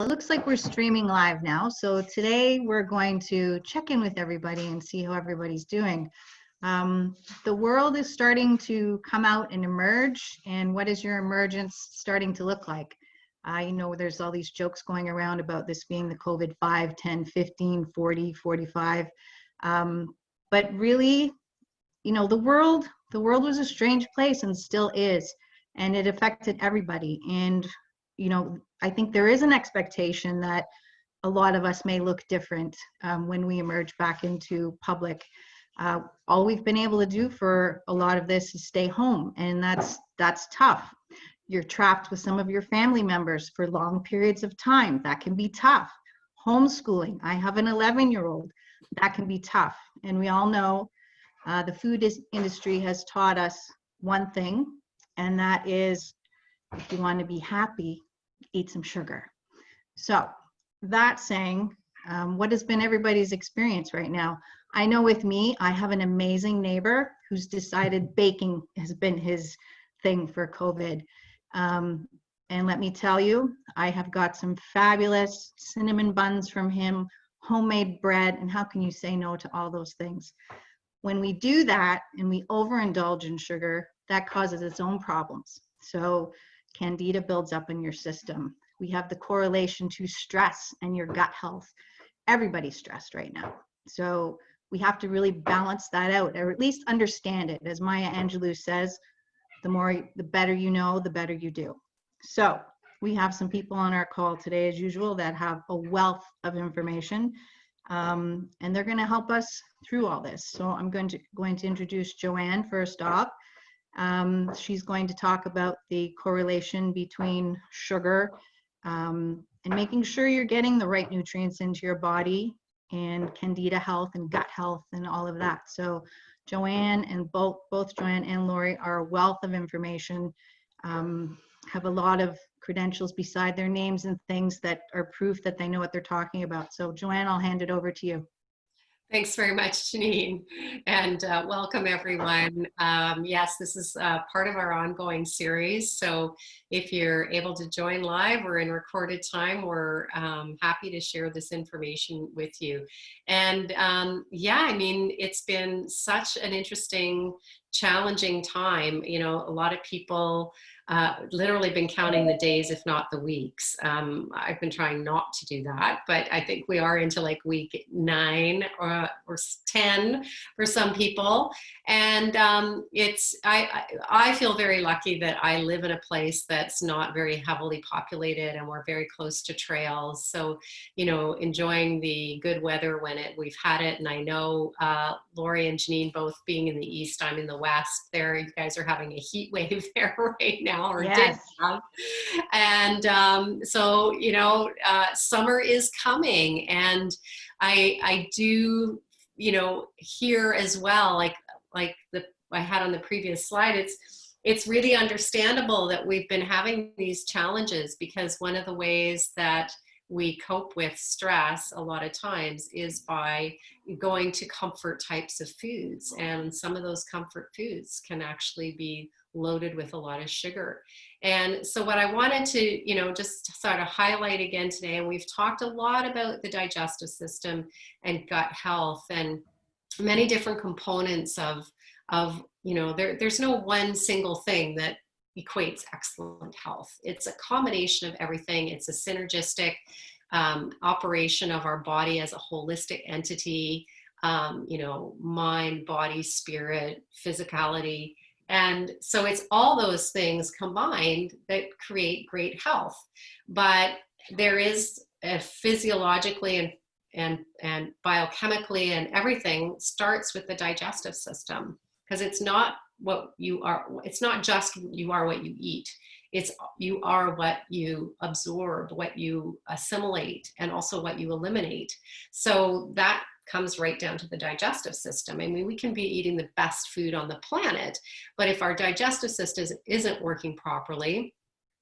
It looks like we're streaming live now. So today we're going to check in with everybody and see how everybody's doing. The world is starting to come out and emerge. And what is your emergence starting to look like? There's all these jokes going around about this being the COVID 5, 10, 15, 40, 45. But really, the world was a strange place and still is. And it affected everybody. And I think there is an expectation that a lot of us may look different when we emerge back into public. All we've been able to do for a lot of this is stay home, and that's tough. You're trapped with some of your family members for long periods of time. That can be tough. Homeschooling. I have an 11-year-old. That can be tough. And we all know the food industry has taught us one thing, and that is if you want to be happy, eat some sugar. So that saying, what has been everybody's experience right now? I know with me, I have an amazing neighbor who's decided baking has been his thing for COVID. And let me tell you, I have got some fabulous cinnamon buns from him, homemade bread, and how can you say no to all those things? When we do that and we overindulge in sugar, that causes its own problems. So Candida builds up in your system. We have the correlation to stress and your gut health. Everybody's stressed right now. So we have to really balance that out, or at least understand it. As Maya Angelou says, the better you know, the better you do. So we have some people on our call today, as usual, that have a wealth of information, and they're going to help us through all this. So I'm going to introduce Joanne first off. She's going to talk about the correlation between sugar and making sure you're getting the right nutrients into your body, and Candida health and gut health and all of that. So Joanne and both Joanne and Lori are a wealth of information, have a lot of credentials beside their names and things that are proof that they know what they're talking about. So Joanne, I'll hand it over to you. Thanks very much, Janine, and welcome everyone. Yes, this is part of our ongoing series, so if you're able to join live or in recorded time, we're happy to share this information with you. And yeah, I mean, it's been such an interesting, challenging time. You know, a lot of people literally been counting the days, if not the weeks. I've been trying not to do that, but I think we are into like week 9 or 10 for some people. And I feel very lucky that I live in a place that's not very heavily populated, and we're very close to trails. So, you know, enjoying the good weather when we've had it. And I know Lori and Janine both being in the east, I'm in the west. There, you guys are having a heat wave there right now. Or yes. did have. And so, you know, summer is coming, and I do, you know, hear as well, like I had on the previous slide, it's really understandable that we've been having these challenges, because one of the ways that we cope with stress a lot of times is by going to comfort types of foods. And some of those comfort foods can actually be loaded with a lot of sugar. And so what I wanted to, you know, just sort of highlight again today, and we've talked a lot about the digestive system and gut health and many different components of you know, there's no one single thing that equates excellent health. It's a combination of everything. It's a synergistic operation of our body as a holistic entity, you know, mind, body, spirit, physicality. And so it's all those things combined that create great health. But there is physiologically and biochemically, and everything starts with the digestive system, because it's not what you are. It's not just you are what you eat. It's you are what you absorb, what you assimilate, and also what you eliminate. So that comes right down to the digestive system. I mean, we can be eating the best food on the planet, but if our digestive system isn't working properly,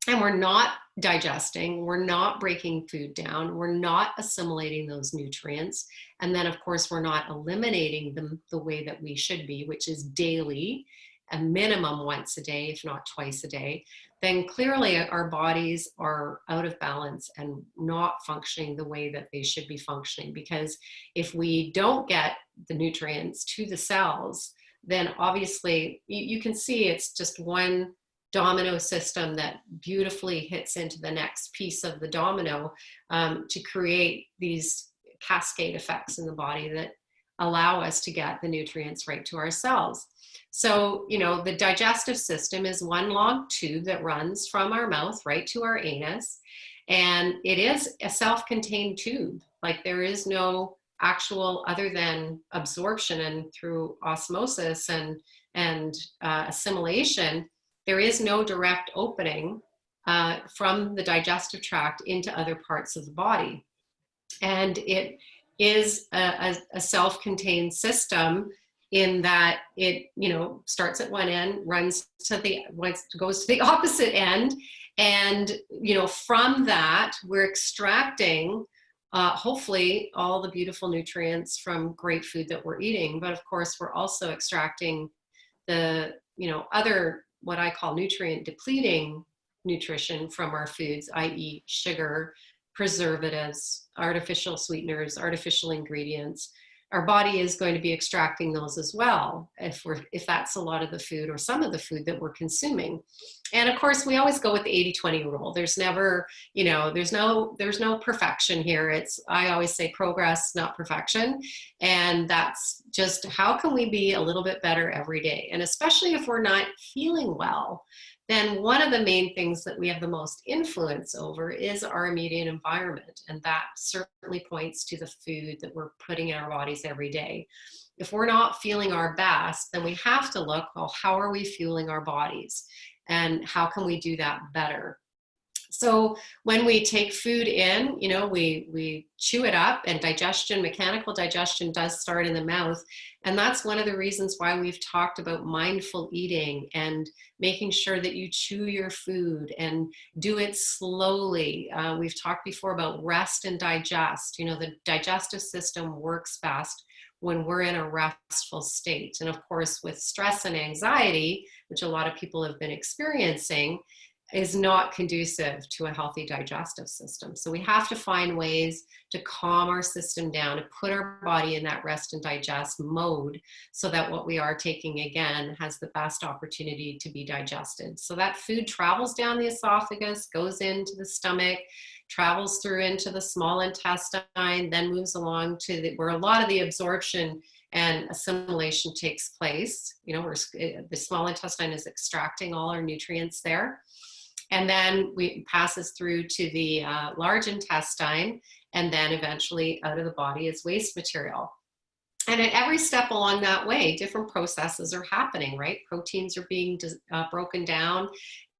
and we're not digesting, we're not breaking food down, we're not assimilating those nutrients, and then of course we're not eliminating them the way that we should be, which is daily, a minimum once a day, if not twice a day, then clearly our bodies are out of balance and not functioning the way that they should be functioning. Because if we don't get the nutrients to the cells, then obviously you can see it's just one domino system that beautifully hits into the next piece of the domino, to create these cascade effects in the body that allow us to get the nutrients right to our cells. So, you know, the digestive system is one long tube that runs from our mouth right to our anus. And it is a self-contained tube. Like, there is no actual, other than absorption and through osmosis and assimilation, there is no direct opening from the digestive tract into other parts of the body. And it is a self-contained system in that it, you know, starts at one end, runs to the, goes to the opposite end. And, you know, from that, we're extracting hopefully all the beautiful nutrients from great food that we're eating. But of course, we're also extracting the, you know, other, what I call nutrient depleting nutrition from our foods, i.e. sugar, preservatives, artificial sweeteners, artificial ingredients. Our body is going to be extracting those as well, if that's a lot of the food or some of the food that we're consuming. And of course, we always go with the 80-20 rule. There's never, you know, there's no perfection here. It's, I always say, progress, not perfection. And that's just, how can we be a little bit better every day? And especially if we're not feeling well, then one of the main things that we have the most influence over is our immediate environment. And that certainly points to the food that we're putting in our bodies every day. If we're not feeling our best, then we have to look, well, how are we fueling our bodies? And how can we do that better? So when we take food in, you know, we chew it up, and digestion, mechanical digestion, does start in the mouth. And that's one of the reasons why we've talked about mindful eating and making sure that you chew your food and do it slowly. We've talked before about rest and digest. You know, the digestive system works best when we're in a restful state. And of course, with stress and anxiety, which a lot of people have been experiencing, is not conducive to a healthy digestive system. So we have to find ways to calm our system down, to put our body in that rest and digest mode, so that what we are taking, again, has the best opportunity to be digested. So that food travels down the esophagus, goes into the stomach, travels through into the small intestine, then moves along to where a lot of the absorption and assimilation takes place. You know, where the small intestine is extracting all our nutrients there. And then we passes through to the large intestine, and then eventually out of the body as waste material. And at every step along that way, different processes are happening, right? Proteins are being broken down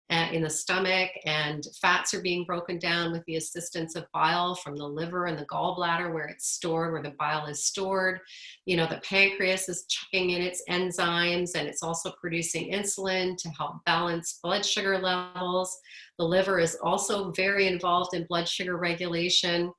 in the stomach, and fats are being broken down with the assistance of bile from the liver and the gallbladder, where it's stored, where the bile is stored. You know, the pancreas is chucking in its enzymes, and it's also producing insulin to help balance blood sugar levels. The liver is also very involved in blood sugar regulation.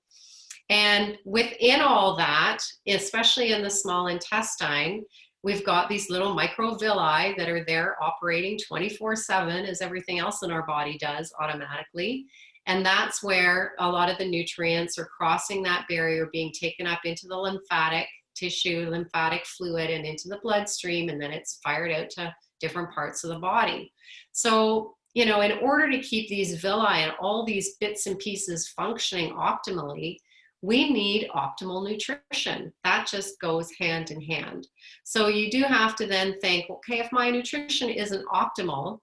And within all that, especially in the small intestine, we've got these little microvilli that are there operating 24/7, as everything else in our body does automatically. And that's where a lot of the nutrients are crossing that barrier, being taken up into the lymphatic tissue, lymphatic fluid, and into the bloodstream, and then it's fired out to different parts of the body. So, you know, in order to keep these villi and all these bits and pieces functioning optimally, we need optimal nutrition. That just goes hand in hand. So you do have to then think, okay, if my nutrition isn't optimal,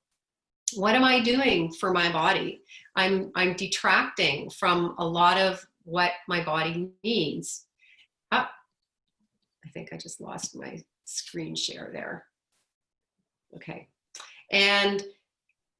what am I doing for my body? I'm detracting from a lot of what my body needs. Oh, I think I just lost my screen share there. Okay. And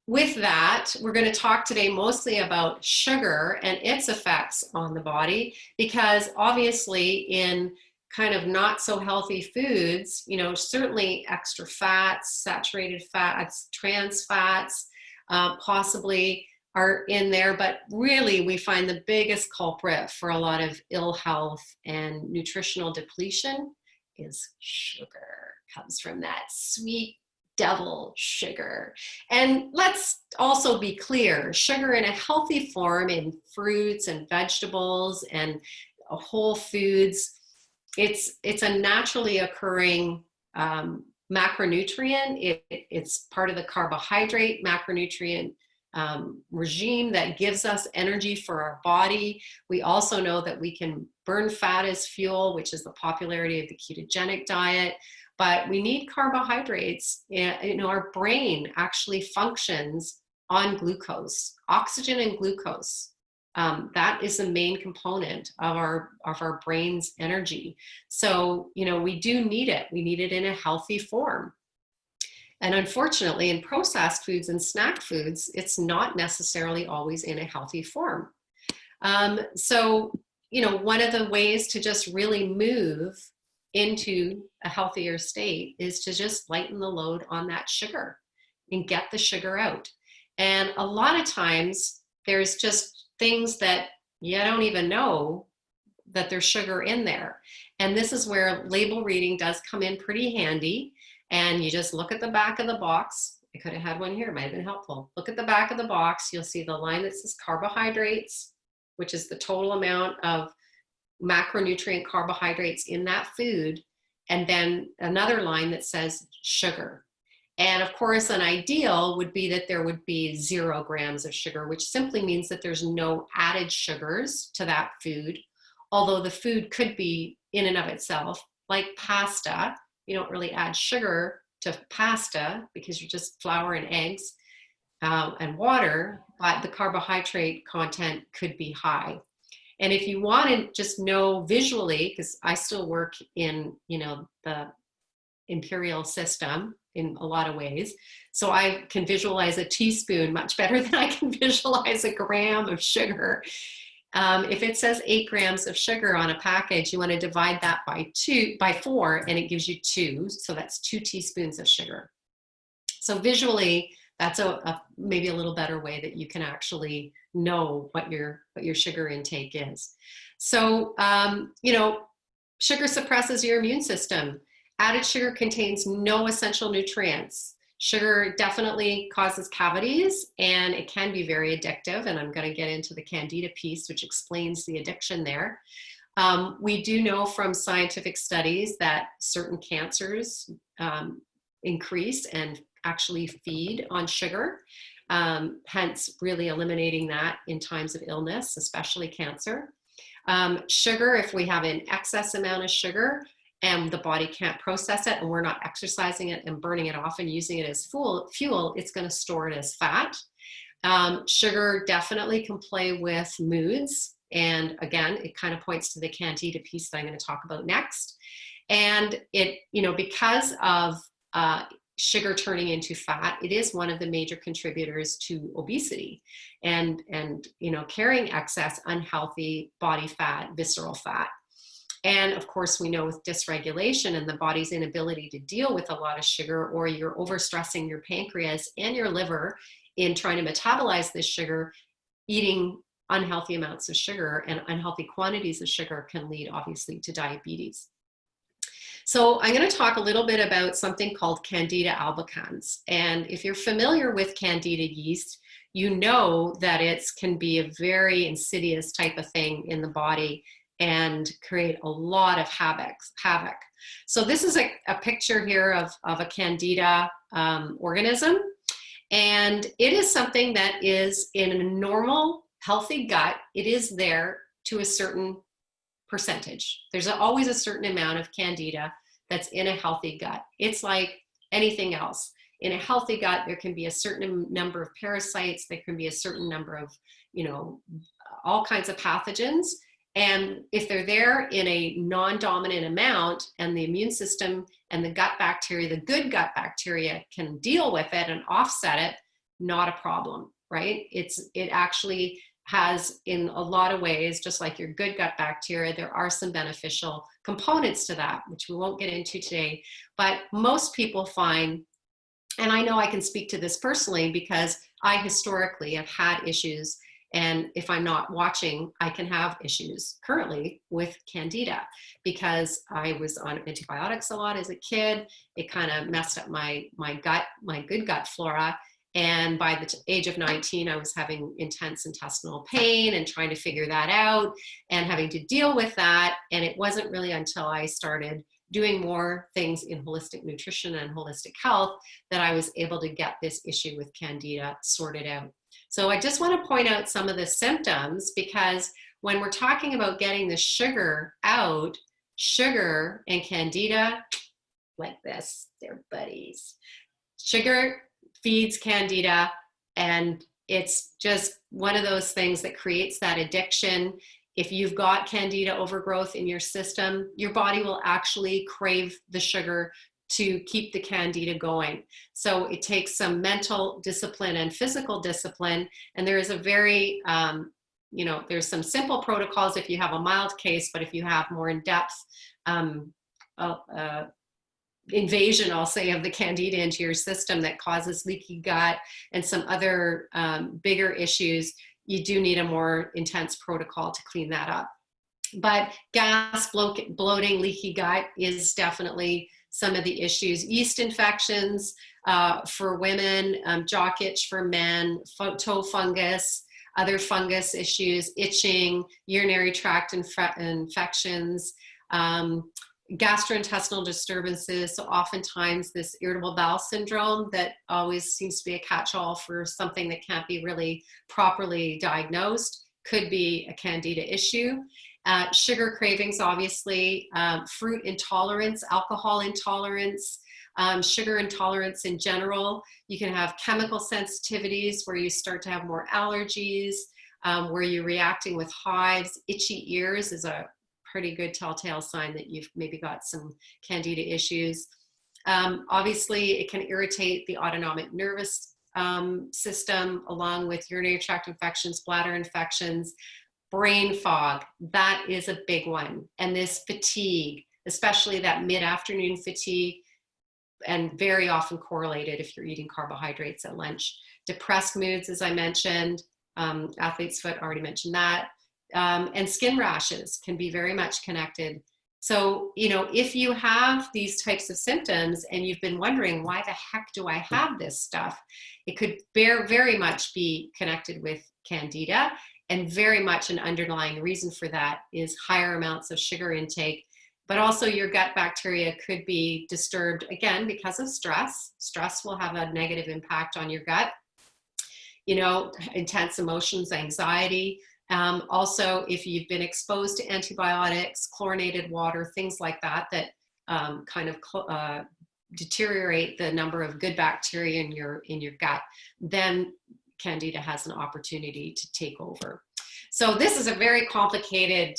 with that, we're going to talk today mostly about sugar and its effects on the body, because obviously in kind of not so healthy foods, you know, certainly extra fats, saturated fats, trans fats, possibly are in there, but really we find the biggest culprit for a lot of ill health and nutritional depletion is sugar. Comes from that sweet devil sugar. And let's also be clear, sugar in a healthy form in fruits and vegetables and whole foods, it's a naturally occurring macronutrient. It's part of the carbohydrate macronutrient regime that gives us energy for our body. We also know that we can burn fat as fuel, which is the popularity of the ketogenic diet, but we need carbohydrates. You know, our brain actually functions on glucose, oxygen and glucose. That is the main component of our brain's energy. So, you know, we do need it. We need it in a healthy form. And unfortunately, in processed foods and snack foods, it's not necessarily always in a healthy form. So, you know, one of the ways to just really move into a healthier state is to just lighten the load on that sugar and get the sugar out. And a lot of times there's just things that you don't even know that there's sugar in there. And this is where label reading does come in pretty handy. And you just look at the back of the box. I could have had one here, it might have been helpful. Look at the back of the box. You'll see the line that says carbohydrates, which is the total amount of macronutrient carbohydrates in that food. And then another line that says sugar. And of course, an ideal would be that there would be 0 grams of sugar, which simply means that there's no added sugars to that food. Although the food could be in and of itself, like pasta. You don't really add sugar to pasta because you're just flour and eggs and water, but the carbohydrate content could be high. And if you want to just know visually, because I still work in, you know, the imperial system in a lot of ways, so I can visualize a teaspoon much better than I can visualize a gram of sugar. If it says 8 grams of sugar on a package, you want to divide that by 4, and it gives you 2. So that's 2 teaspoons of sugar. So visually, that's maybe a little better way that you can actually know what your sugar intake is. So, you know, sugar suppresses your immune system. Added sugar contains no essential nutrients. Sugar definitely causes cavities, and it can be very addictive. And I'm going to get into the Candida piece, which explains the addiction there. We do know from scientific studies that certain cancers increase and actually feed on sugar, hence really eliminating that in times of illness, especially cancer. Sugar, if we have an excess amount of sugar, and the body can't process it, and we're not exercising it and burning it off and using it as fuel, it's going to store it as fat. Sugar definitely can play with moods. And again, it kind of points to the Candida piece that I'm going to talk about next. And it, you know, because of sugar turning into fat, it is one of the major contributors to obesity and you know, carrying excess unhealthy body fat, visceral fat. And of course, we know with dysregulation and the body's inability to deal with a lot of sugar, or you're overstressing your pancreas and your liver in trying to metabolize this sugar, eating unhealthy amounts of sugar and unhealthy quantities of sugar can lead obviously to diabetes. So I'm going to talk a little bit about something called Candida albicans. And if you're familiar with Candida yeast, you know that it can be a very insidious type of thing in the body and create a lot of havoc. So this is a picture here of a Candida organism. And it is something that is in a normal, healthy gut. It is there to a certain percentage. There's always a certain amount of Candida that's in a healthy gut. It's like anything else. In a healthy gut, there can be a certain number of parasites. There can be a certain number of, you know, all kinds of pathogens. And if they're there in a non-dominant amount and the immune system and the gut bacteria, the good gut bacteria can deal with it and offset it, not a problem, right? It actually has, in a lot of ways, just like your good gut bacteria, there are some beneficial components to that, which we won't get into today. But most people find, and I know I can speak to this personally because I historically have had issues And if I'm not watching, I can have issues currently with Candida because I was on antibiotics a lot as a kid. It kind of messed up my gut, my good gut flora. And by the age of 19, I was having intense intestinal pain and trying to figure that out and having to deal with that. And it wasn't really until I started doing more things in holistic nutrition and holistic health that I was able to get this issue with Candida sorted out. So I just want to point out some of the symptoms, because when we're talking about getting the sugar out, sugar and Candida, like this, they're buddies. Sugar feeds Candida, and it's just one of those things that creates that addiction. If you've got Candida overgrowth in your system, your body will actually crave the sugar to keep the Candida going. So it takes some mental discipline and physical discipline. And there is a very, there's some simple protocols if you have a mild case, but if you have more in-depth invasion, I'll say, of the Candida into your system that causes leaky gut and some other bigger issues, you do need a more intense protocol to clean that up. But gas, bloating, leaky gut is definitely some of the issues. Yeast infections for women, jock itch for men, toe fungus, other fungus issues, itching, urinary tract infections, gastrointestinal disturbances. So oftentimes this irritable bowel syndrome that always seems to be a catch-all for something that can't be really properly diagnosed could be a Candida issue. Sugar cravings, obviously, fruit intolerance, alcohol intolerance, sugar intolerance in general. You can have chemical sensitivities where you start to have more allergies, where you're reacting with hives. Itchy ears is a pretty good telltale sign that you've maybe got some Candida issues. Obviously, it can irritate the autonomic nervous system, along with urinary tract infections, bladder infections, brain fog. That is a big one. And this fatigue, especially that mid-afternoon fatigue, and very often correlated if you're eating carbohydrates at lunch. Depressed moods, as I mentioned, athlete's foot, already mentioned that. And skin rashes can be very much connected. So, if you have these types of symptoms and you've been wondering, why the heck do I have this stuff? It could very much be connected with Candida, and very much an underlying reason for that is higher amounts of sugar intake. But also your gut bacteria could be disturbed, again, because of stress. Stress will have a negative impact on your gut. Intense emotions, anxiety. Also, if you've been exposed to antibiotics, chlorinated water, things like that, that kind of deteriorate the number of good bacteria in your gut, then Candida has an opportunity to take over. So this is a very complicated,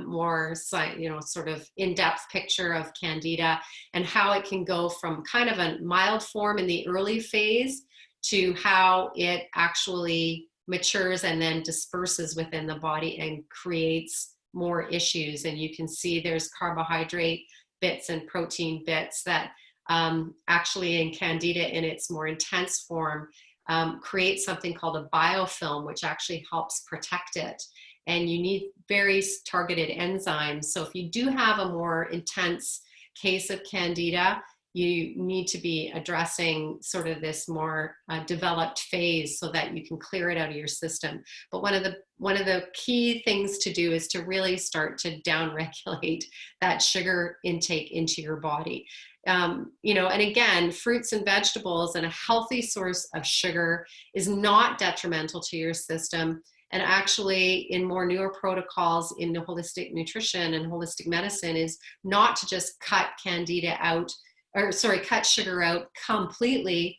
more, sort of in-depth picture of Candida and how it can go from kind of a mild form in the early phase to how it actually matures and then disperses within the body and creates more issues. And you can see there's carbohydrate bits and protein bits that actually in Candida in its more intense form create something called a biofilm, which actually helps protect it. And you need very targeted enzymes. So if you do have a more intense case of Candida, you need to be addressing sort of this more developed phase so that you can clear it out of your system. But one of the key things to do is to really start to downregulate that sugar intake into your body. And again, fruits and vegetables and a healthy source of sugar is not detrimental to your system. And actually, in more newer protocols in holistic nutrition and holistic medicine, is not to just cut cut sugar out completely,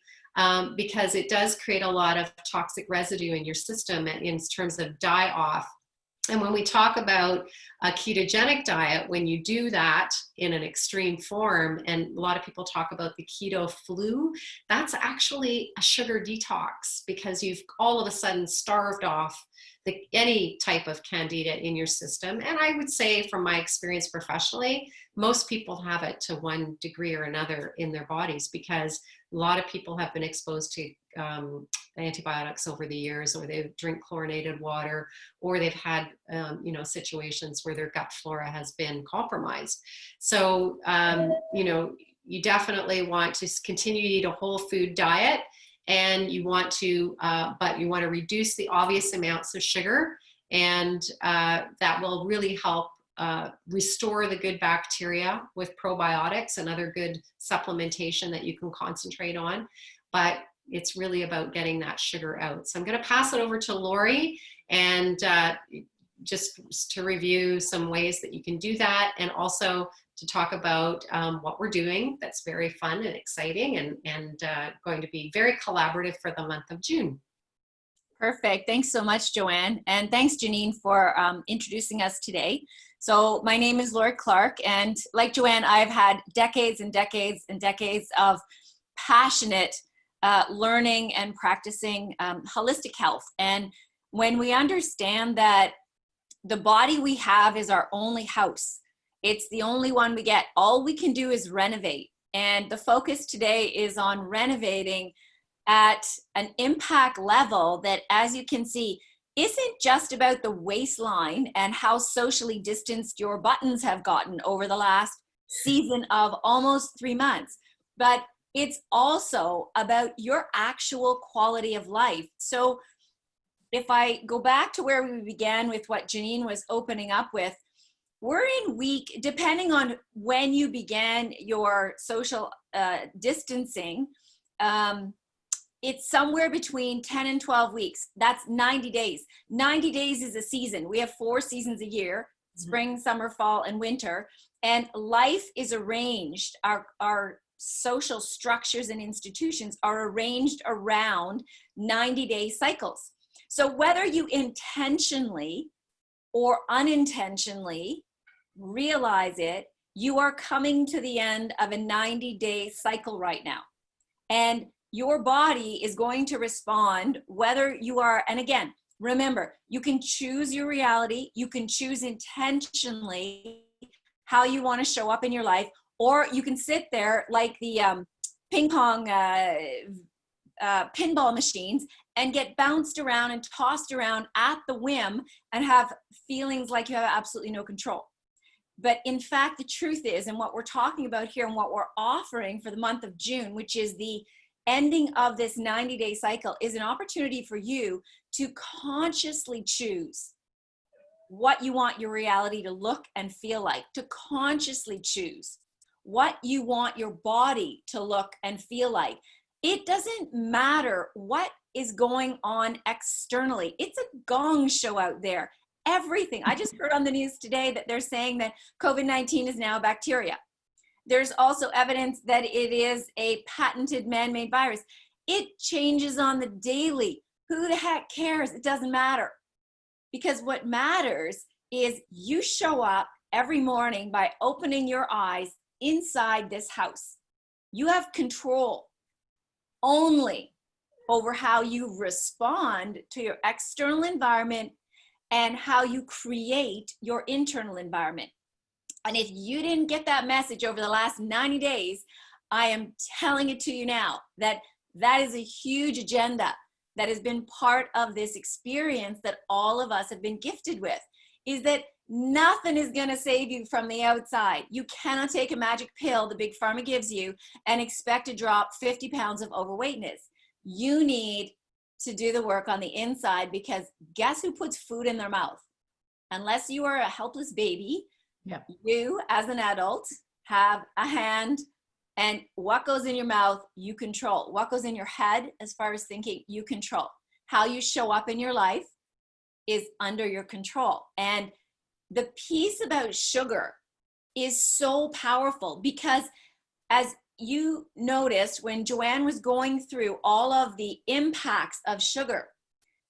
because it does create a lot of toxic residue in your system in terms of die-off. And when we talk about a ketogenic diet, when you do that in an extreme form, and a lot of people talk about the keto flu, that's actually a sugar detox, because you've all of a sudden starved off any type of Candida in your system. And I would say from my experience professionally, most people have it to one degree or another in their bodies, because a lot of people have been exposed to antibiotics over the years, or they drink chlorinated water, or they've had, you know, situations where their gut flora has been compromised. So, you know, you definitely want to continue to eat a whole food diet, and you want to, but you want to reduce the obvious amounts of sugar, and that will really help restore the good bacteria with probiotics and other good supplementation that you can concentrate on. But it's really about getting that sugar out. So I'm going to pass it over to Lori, and just to review some ways that you can do that, and also to talk about what we're doing that's very fun and exciting, and going to be very collaborative for the month of June. Perfect. Thanks so much, Joanne. And thanks, Janine, for introducing us today. So my name is Lori Clark, and like Joanne, I've had decades and decades and decades of passionate learning and practicing holistic health. And when we understand that the body we have is our only house, it's the only one we get, all we can do is renovate. And the focus today is on renovating at an impact level that, as you can see, isn't just about the waistline and how socially distanced your buttons have gotten over the last season of almost 3 months, but it's also about your actual quality of life. So if I go back to where we began with what Janine was opening up with, we're in week, depending on when you began your social distancing, it's somewhere between 10 and 12 weeks. That's 90 days. 90 days is a season. We have 4 seasons a year: spring, summer, fall, and winter. And life is arranged. Our social structures and institutions are arranged around 90-day cycles. So whether you intentionally or unintentionally realize it, you are coming to the end of a 90-day cycle right now. And your body is going to respond whether you are, and again, remember, you can choose your reality, you can choose intentionally how you want to show up in your life, or you can sit there like the ping pong pinball machines and get bounced around and tossed around at the whim and have feelings like you have absolutely no control. But in fact, the truth is, and what we're talking about here and what we're offering for the month of June, which is the ending of this 90-day cycle, is an opportunity for you to consciously choose what you want your reality to look and feel like, to consciously choose what you want your body to look and feel like. It doesn't matter what is going on externally. It's a gong show out there. Everything. I just heard on the news today that they're saying that COVID-19 is now a bacteria. There's also evidence that it is a patented man-made virus. It changes on the daily. Who the heck cares? It doesn't matter. Because what matters is you show up every morning by opening your eyes inside this house. You have control only over how you respond to your external environment and how you create your internal environment. And if you didn't get that message over the last 90 days, I am telling it to you now that that is a huge agenda that has been part of this experience that all of us have been gifted with, is that nothing is going to save you from the outside. You cannot take a magic pill the big pharma gives you and expect to drop 50 pounds of overweightness. You need to do the work on the inside, because guess who puts food in their mouth? Unless you are a helpless baby, Yep. You as an adult have a hand, and what goes in your mouth, you control. What goes in your head as far as thinking, you control. How you show up in your life is under your control. And the piece about sugar is so powerful, because as you noticed when Joanne was going through all of the impacts of sugar,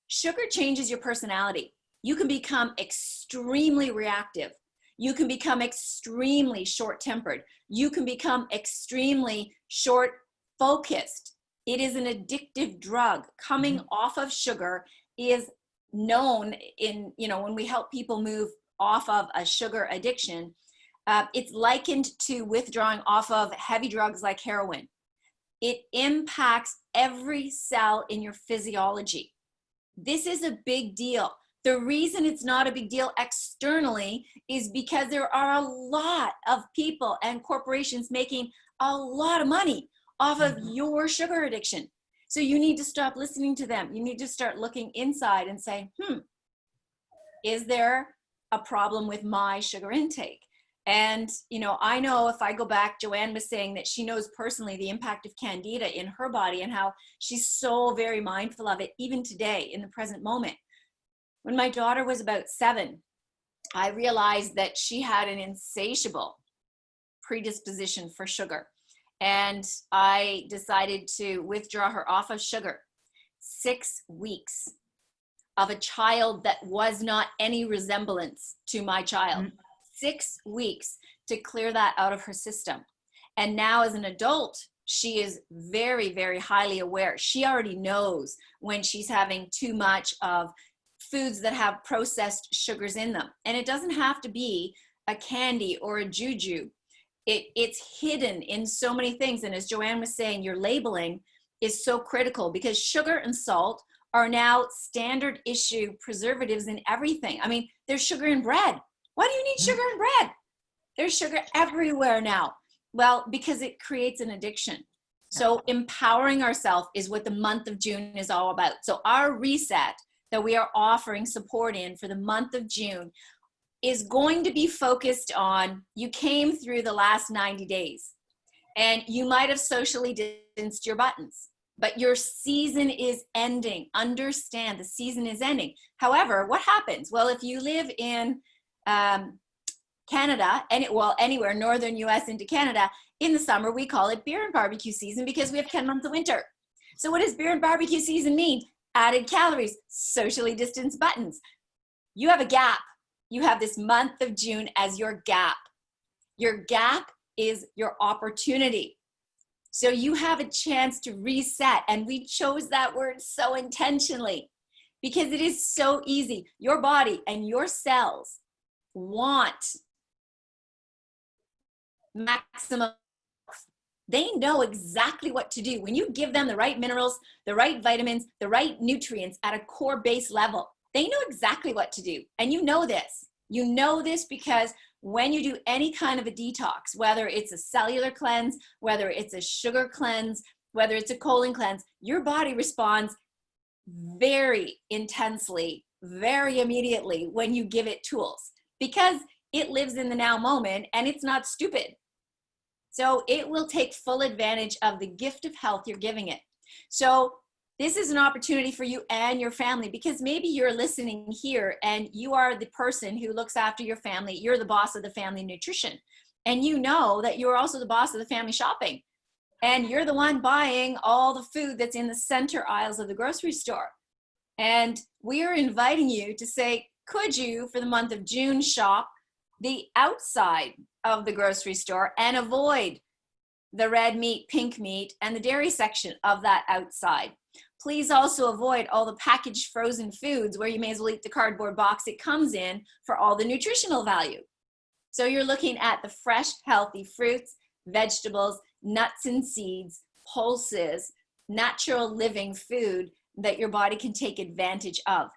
sugar changes your personality. You can become extremely reactive. You can become extremely short-tempered. You can become extremely short-focused. It is an addictive drug. Coming off of sugar is known in, when we help people move off of a sugar addiction, it's likened to withdrawing off of heavy drugs like heroin. It impacts every cell in your physiology. This is a big deal. The reason it's not a big deal externally is because there are a lot of people and corporations making a lot of money off of your sugar addiction. So you need to stop listening to them. You need to start looking inside and say, is there a problem with my sugar intake? And, you know, I know if I go back, Joanne was saying that she knows personally the impact of Candida in her body and how she's so very mindful of it even today in the present moment. When my daughter was about 7, I realized that she had an insatiable predisposition for sugar. And I decided to withdraw her off of sugar. 6 weeks of a child that was not any resemblance to my child. 6 weeks to clear that out of her system. And now as an adult, she is very, very highly aware. She already knows when she's having too much of foods that have processed sugars in them. And it doesn't have to be a candy or a juju. It's hidden in so many things. And as Joanne was saying, your labeling is so critical because sugar and salt are now standard issue preservatives in everything. I mean, there's sugar in bread. Why do you need sugar in bread? There's sugar everywhere now. Well, because it creates an addiction. So empowering ourselves is what the month of June is all about. So our reset that we are offering support in for the month of June is going to be focused on, you came through the last 90 days and you might have socially distanced your buttons, but your season is ending. Understand the season is ending. However, what happens? Well, if you live in Canada, anywhere, northern US into Canada, in the summer, we call it beer and barbecue season because we have 10 months of winter. So what does beer and barbecue season mean? Added calories, socially distanced buttons. You have a gap. You have this month of June as your gap. Your gap is your opportunity. So you have a chance to reset. And we chose that word so intentionally because it is so easy. Your body and your cells want maximum. They know exactly what to do. When you give them the right minerals, the right vitamins, the right nutrients at a core base level, they know exactly what to do. And you know this. You know this because when you do any kind of a detox, whether it's a cellular cleanse, whether it's a sugar cleanse, whether it's a colon cleanse, your body responds very intensely, very immediately when you give it tools because it lives in the now moment and it's not stupid. So it will take full advantage of the gift of health you're giving it. So this is an opportunity for you and your family because maybe you're listening here and you are the person who looks after your family. You're the boss of the family nutrition. And you know that you're also the boss of the family shopping. And you're the one buying all the food that's in the center aisles of the grocery store. And we are inviting you to say, could you, for the month of June, shop the outside of the grocery store and avoid the red meat, pink meat, and the dairy section of that outside. Please also avoid all the packaged frozen foods where you may as well eat the cardboard box it comes in for all the nutritional value. So you're looking at the fresh, healthy fruits, vegetables, nuts and seeds, pulses, natural living food that your body can take advantage of.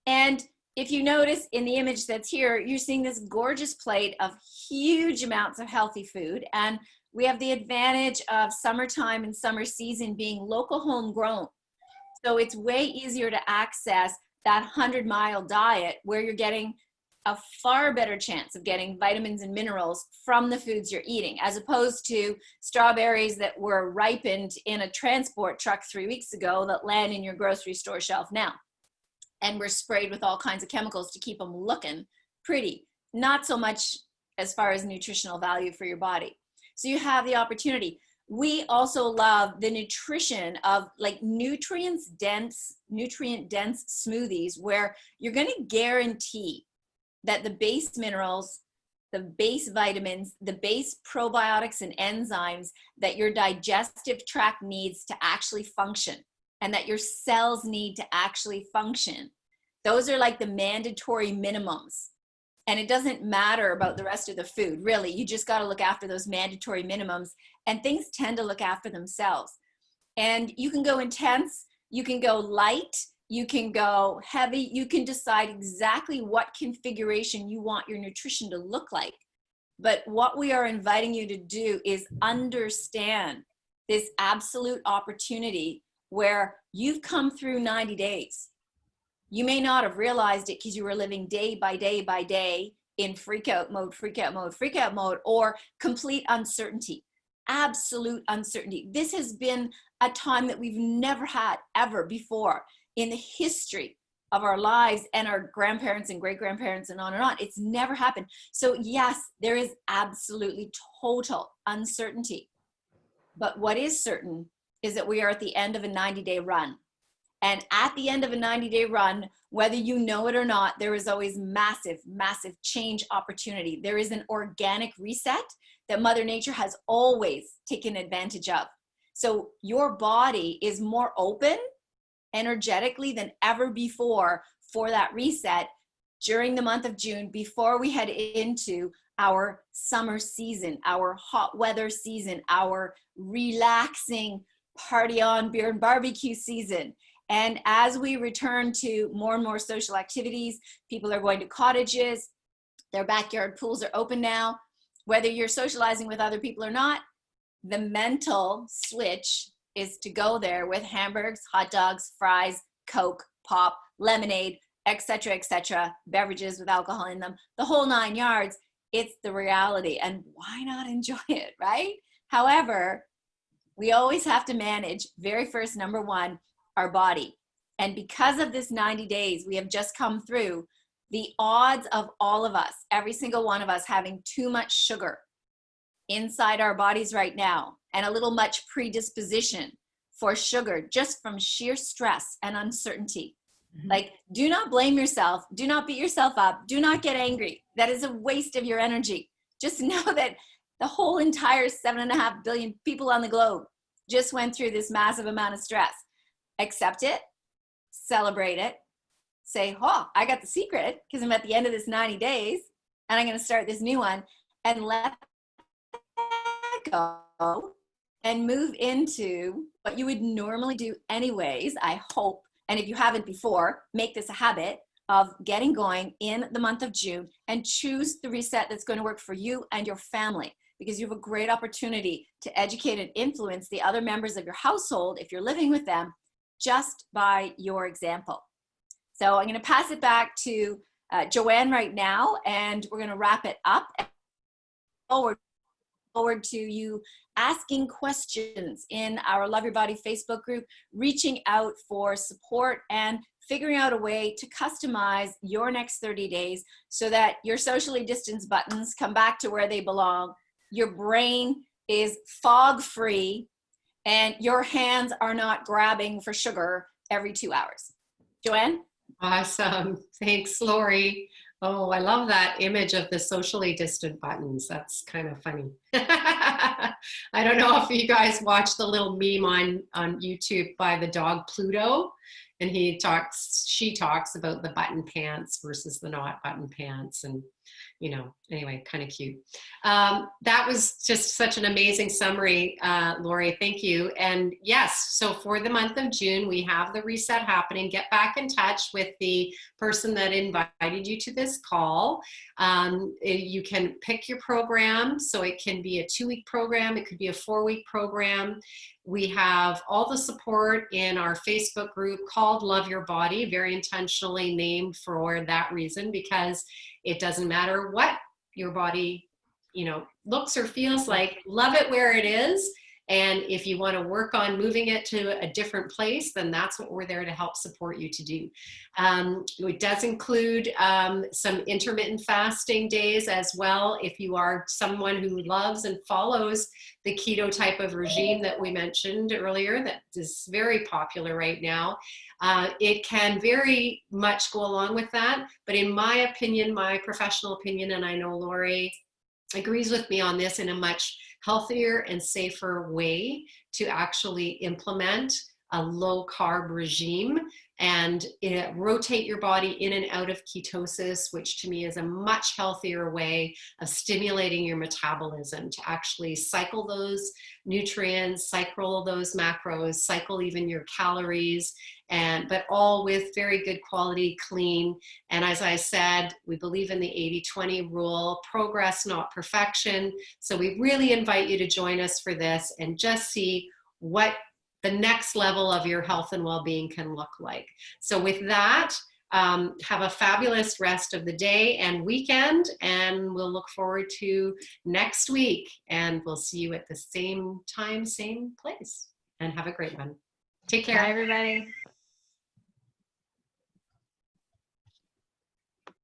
And if you notice in the image that's here, you're seeing this gorgeous plate of huge amounts of healthy food. And we have the advantage of summertime and summer season being local homegrown. So it's way easier to access that 100-mile diet where you're getting a far better chance of getting vitamins and minerals from the foods you're eating, as opposed to strawberries that were ripened in a transport truck 3 weeks ago that land in your grocery store shelf now. And were sprayed with all kinds of chemicals to keep them looking pretty, not so much as far as nutritional value for your body. So you have the opportunity. We also love the nutrition of like nutrient dense smoothies where you're going to guarantee that the base minerals, the base vitamins, the base probiotics and enzymes that your digestive tract needs to actually function and that your cells need to actually function. Those are like the mandatory minimums. And it doesn't matter about the rest of the food, really. You just got to look after those mandatory minimums, and things tend to look after themselves. And you can go intense, you can go light, you can go heavy, you can decide exactly what configuration you want your nutrition to look like. But what we are inviting you to do is understand this absolute opportunity where you've come through 90 days. You may not have realized it because you were living day by day by day in freak out mode, freak out mode, freak out mode, or complete uncertainty, absolute uncertainty. This has been a time that we've never had ever before in the history of our lives and our grandparents and great-grandparents and on and on. It's never happened. So yes, there is absolutely total uncertainty. But what is certain is that we are at the end of a 90-day run. And at the end of a 90-day run, whether you know it or not, there is always massive, massive change opportunity. There is an organic reset that Mother Nature has always taken advantage of. So your body is more open energetically than ever before for that reset during the month of June, before we head into our summer season, our hot weather season, our relaxing party on beer and barbecue season. And as we return to more and more social activities, people are going to cottages, their backyard pools are open now. Whether you're socializing with other people or not, the mental switch is to go there with hamburgers, hot dogs, fries, Coke, pop, lemonade, etc., beverages with alcohol in them, the whole 9 yards. It's the reality, and why not enjoy it, right? However, we always have to manage, very first, number one, our body. And because of this 90 days we have just come through, the odds of all of us, every single one of us, having too much sugar inside our bodies right now, and a little much predisposition for sugar just from sheer stress and uncertainty. Like, do not blame yourself. Do not beat yourself up. Do not get angry. That is a waste of your energy. Just know that the whole entire 7.5 billion people on the globe just went through this massive amount of stress. Accept it, celebrate it, say, oh, I got the secret because I'm at the end of this 90 days and I'm going to start this new one, and let that go and move into what you would normally do anyways, I hope. And if you haven't before, make this a habit of getting going in the month of June and choose the reset that's going to work for you and your family, because you have a great opportunity to educate and influence the other members of your household if you're living with them just by your example. So I'm going to pass it back to Joanne right now, and we're going to wrap it up. Forward to you asking questions in our Love Your Body Facebook group, reaching out for support, and figuring out a way to customize your next 30 days so that your socially distanced buttons come back to where they belong, your brain is fog-free, and your hands are not grabbing for sugar every 2 hours. Joanne? Awesome. Thanks, Lori. Oh, I love that image of the socially distant buttons. That's kind of funny. I don't know if you guys watched the little meme on YouTube by the dog Pluto, and she talks about the button pants versus the not button pants, and anyway, kind of cute. That was just such an amazing summary, Lori. Thank you. And yes, so for the month of June, we have the reset happening. Get back in touch with the person that invited you to this call. You can pick your program. So it can be a 2-week program. It could be a 4-week program. We have all the support in our Facebook group called Love Your Body, very intentionally named for that reason, because it doesn't matter what your body, looks or feels like. Love it where it is. And if you want to work on moving it to a different place, then that's what we're there to help support you to do. It does include some intermittent fasting days as well. If you are someone who loves and follows the keto type of regime that we mentioned earlier, that is very popular right now, it can very much go along with that. But in my opinion, my professional opinion, and I know Lori agrees with me on this, in a much healthier and safer way to actually implement a low carb regime and rotate your body in and out of ketosis, which to me is a much healthier way of stimulating your metabolism to actually cycle those nutrients, cycle those macros, cycle even your calories, but all with very good quality, clean. And as I said, we believe in the 80-20 rule, progress, not perfection. So we really invite you to join us for this and just see what the next level of your health and well-being can look like. So with that, have a fabulous rest of the day and weekend, and we'll look forward to next week, and we'll see you at the same time, same place, and have a great one. Take care. Bye, everybody.